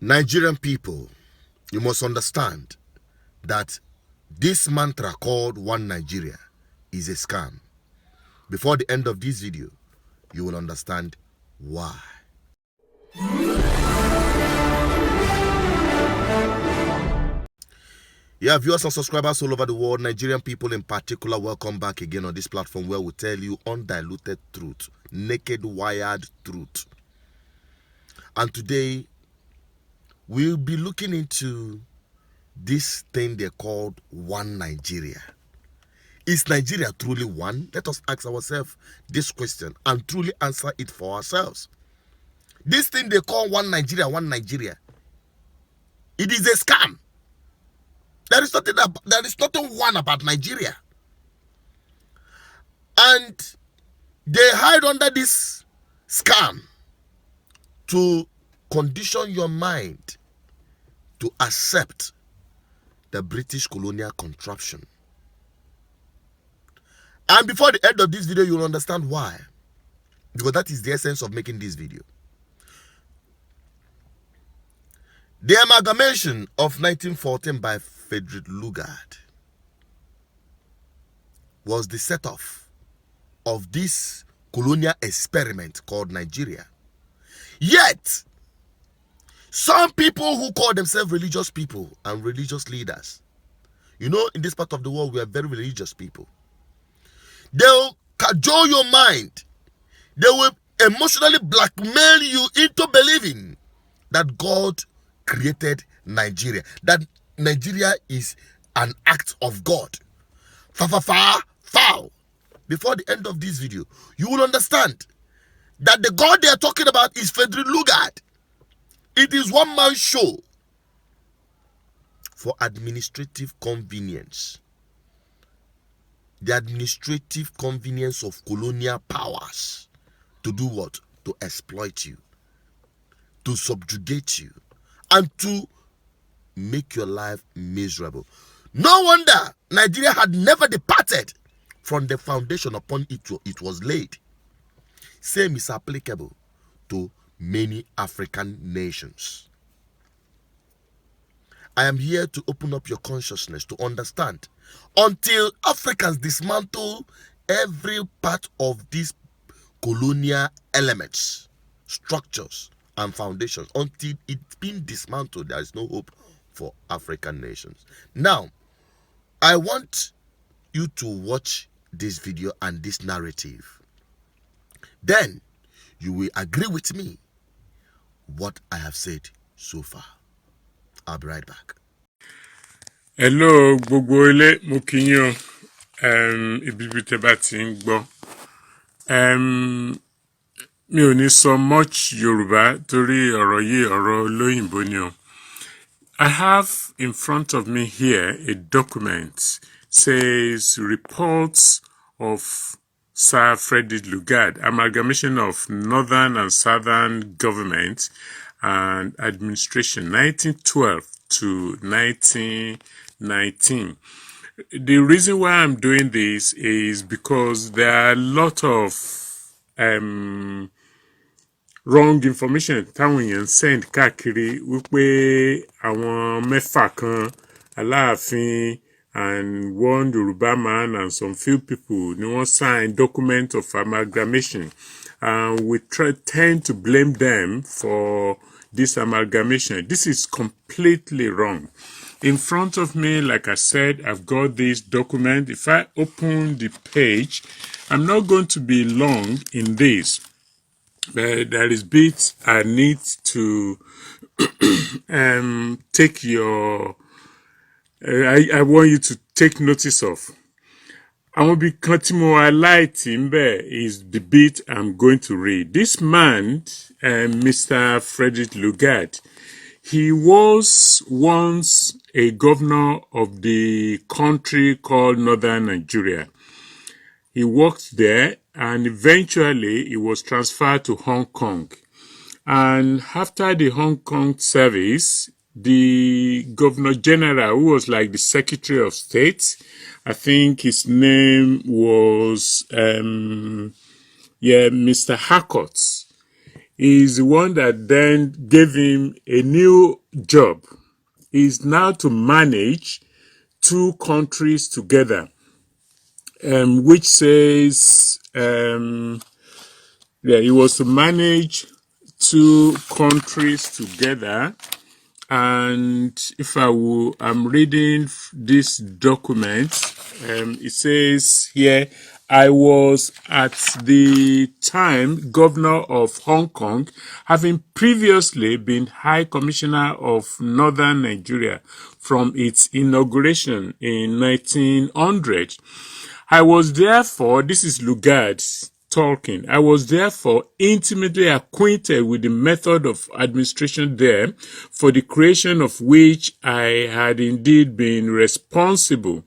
Nigerian people, you must understand that this mantra called One Nigeria is a scam. Before the end of this video, you will understand why. Yeah, viewers and subscribers all over the world, Nigerian people in particular, welcome back again on this platform where we tell you undiluted truth, naked wired truth. And today, we'll be looking into this thing they called One Nigeria. Is Nigeria truly one? Let us ask ourselves this question and truly answer it for ourselves. This thing they call One Nigeria, it is a scam. There is nothing one about Nigeria. And they hide under this scam to condition your mind to accept the British colonial contraption. And before the end of this video, you'll understand why. Because that is the essence of making this video. The amalgamation of 1914 by Fredrick Lugard was the set-off of this colonial experiment called Nigeria. Yet, some people who call themselves religious people and religious leaders, you know, in this part of the world, we are very religious people. They'll cajole your mind. They will emotionally blackmail you into believing that God created Nigeria, that Nigeria is an act of God. Foul. Before the end of this video, you will understand that the God they are talking about is Fredrick Lugard. It is one-man show for administrative convenience. The administrative convenience of colonial powers to do what? To exploit you, to subjugate you, and to make your life miserable. No wonder Nigeria had never departed from the foundation upon it was laid. Same is applicable to many African nations. I am here to open up your consciousness to understand. Until Africans dismantle every part of these colonial elements, structures, and foundations, until it's been dismantled, there is no hope for African nations. Now, I want you to watch this video and this narrative. Then, you will agree with me what I have said so far. I'll be right back. Hello, gbogbo ilé, mo kí yín o. Ibi tẹ́ bá ti ń gbọ́. Mi ò ní sọ much Yorùbá torí ọ̀rọ̀ yìí ọ̀rọ̀ olóyìnbó ni o. I have in front of me here a document says reports of Sir Fredrick Lugard, amalgamation of northern and southern government and administration, 1912 to 1919. The reason why I'm doing this is because there are a lot of wrong information táwọn èèyàn send káàkiri wípé àwọn mẹ́fà kan Aláàfin and one Yoruba man and some few people ni wọ́n sign document of amalgamation, and we tend to blame them for this amalgamation. This is completely wrong. In front of me, like I said, I've got this document. If I open the page, I'm not going to be long in this. There is bits I need to take your... I want you to take notice of. I will be highlighting is the bit I'm going to read. This man, Mr. Fredrick Lugard, he was once a governor of the country called Northern Nigeria. He worked there and eventually he was transferred to Hong Kong. And after the Hong Kong service, the Governor General, who was like the Secretary of State, I think his name was Mr. Harcourt. is the one that then gave him a new job. Is now to manage two countries together, which says, he was to manage two countries together. And if I'm reading this document, it says here, I was at the time governor of Hong Kong, having previously been High Commissioner of Northern Nigeria from its inauguration in 1900. I was therefore, this is Lugard talking, I was therefore intimately acquainted with the method of administration there, for the creation of which I had indeed been responsible.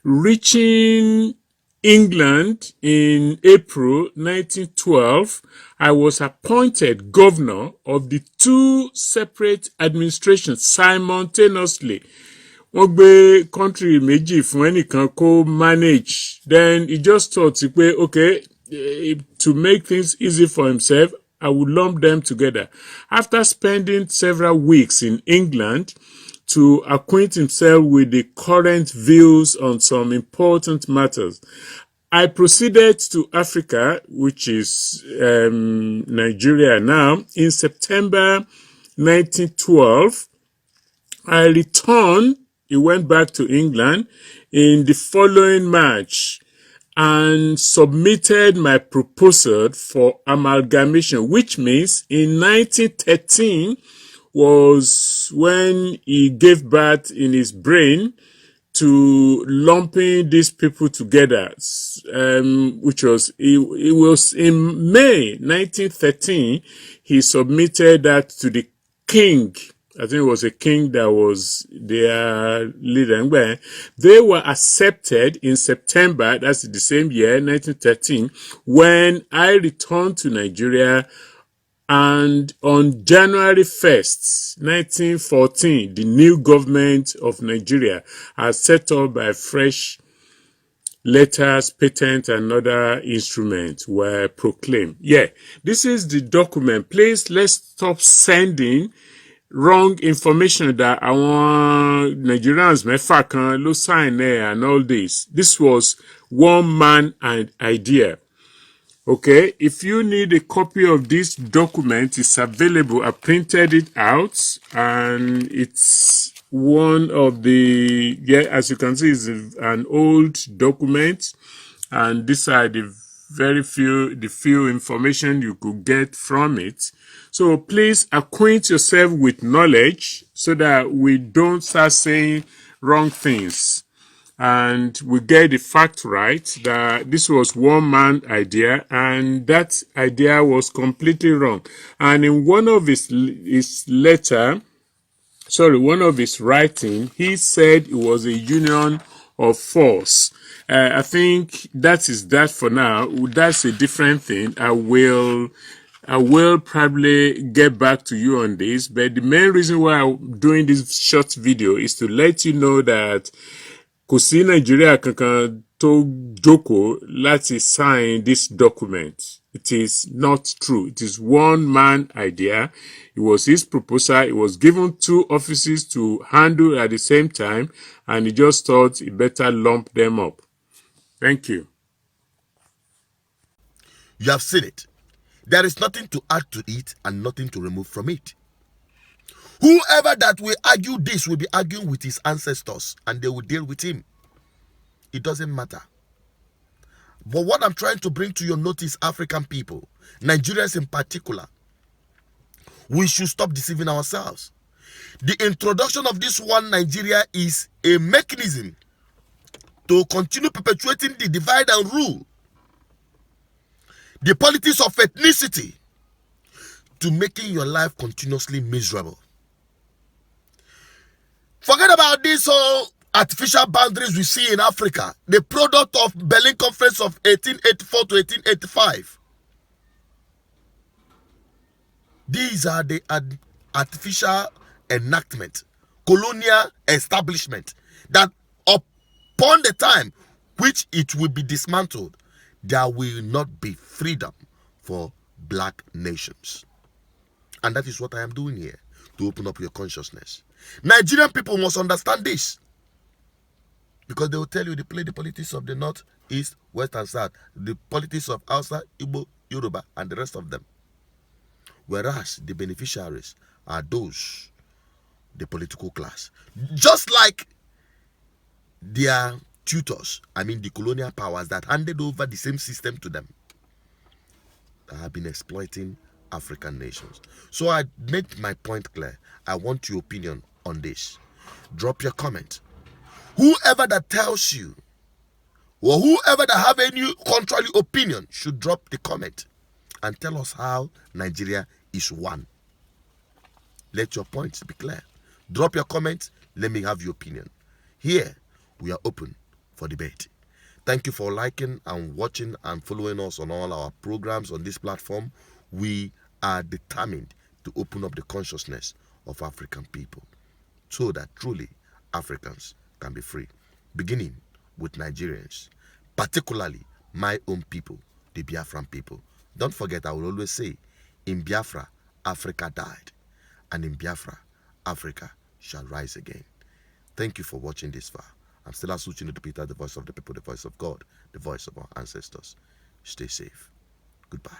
Reaching England in April 1912, I was appointed governor of the two separate administrations simultaneously. Wọ́n gbé country méjì fún ẹnìkan kó manage. Then he just thought pé, okay, to make things easy for himself, I would lump them together. After spending several weeks in England to acquaint himself with the current views on some important matters, I proceeded to Africa, which is Nigeria now, in September 1912. I returned. He went back to England in the following March and submitted my proposal for amalgamation, which means in 1913 was when he gave birth in his brain to lumping these people together, which was, it was in May 1913, he submitted that to the king. I think it was a king that was their leader. They were accepted in September, that's the same year, 1913, when I returned to Nigeria. And on January 1st, 1914, the new government of Nigeria, as set up by fresh letters, patents, and other instruments were proclaimed. Yeah, this is the document. Please, let's stop sending wrong information that àwọn Nigerians mẹ́fà kan ló sign there and all this. This was one man idea. Okay, if you need a copy of this document, it's available. I printed it out and it's one of the, as you can see, it's an old document, and these are the few information you could get from it. So please acquaint yourself with knowledge so that we don't start saying wrong things. And we get the fact right that this was one man idea, and that idea was completely wrong. And in one of his writing, he said it was a union of force. I think that is that for now. That's a different thing. I will probably get back to you on this, but the main reason why I'm doing this short video is to let you know that kò sí Nàìjíríà kankan tó jókòó láti sign this document. It is not true. It is one man idea. It was his proposal. It was given two offices to handle at the same time, and he just thought he better lump them up. Thank you. You have seen it. There is nothing to add to it and nothing to remove from it. Whoever that will argue this will be arguing with his ancestors, and they will deal with him. It doesn't matter. But what I'm trying to bring to your notice, African people, Nigerians in particular, we should stop deceiving ourselves. The introduction of this one Nigeria is a mechanism to continue perpetuating the divide and rule, the politics of ethnicity, to making your life continuously miserable. Forget about this whole artificial boundaries we see in Africa, the product of Berlin Conference of 1884 to 1885. These are the artificial enactment, colonial establishment, that upon the time which it will be dismantled, there will not be freedom for black nations. And that is what I am doing here, to open up your consciousness. Nigerian people must understand this. Because they will tell you they play the politics of the North, East, West, and South. The politics of Hausa, Igbo, Yoruba, and the rest of them. Whereas the beneficiaries are those, the political class. Just like their tutors, the colonial powers that handed over the same system to them, that have been exploiting African nations. So I made my point clear. I want your opinion on this. Drop your comment. Whoever that tells you, or whoever that have any contrary opinion, should drop the comment and tell us how Nigeria is one. Let your points be clear. Drop your comments. Let me have your opinion. Here, we are open for debate. Thank you for liking and watching and following us on all our programs on this platform. We are determined to open up the consciousness of African people so that truly Africans can be free, beginning with Nigerians, particularly my own people, the Biafran people. Don't forget, I will always say, in Biafra, Africa died, and in Biafra, Africa shall rise again. Thank you for watching this far. I'm still Asuchi Peter, the voice of the people, the voice of God, the voice of our ancestors. Stay safe. Goodbye.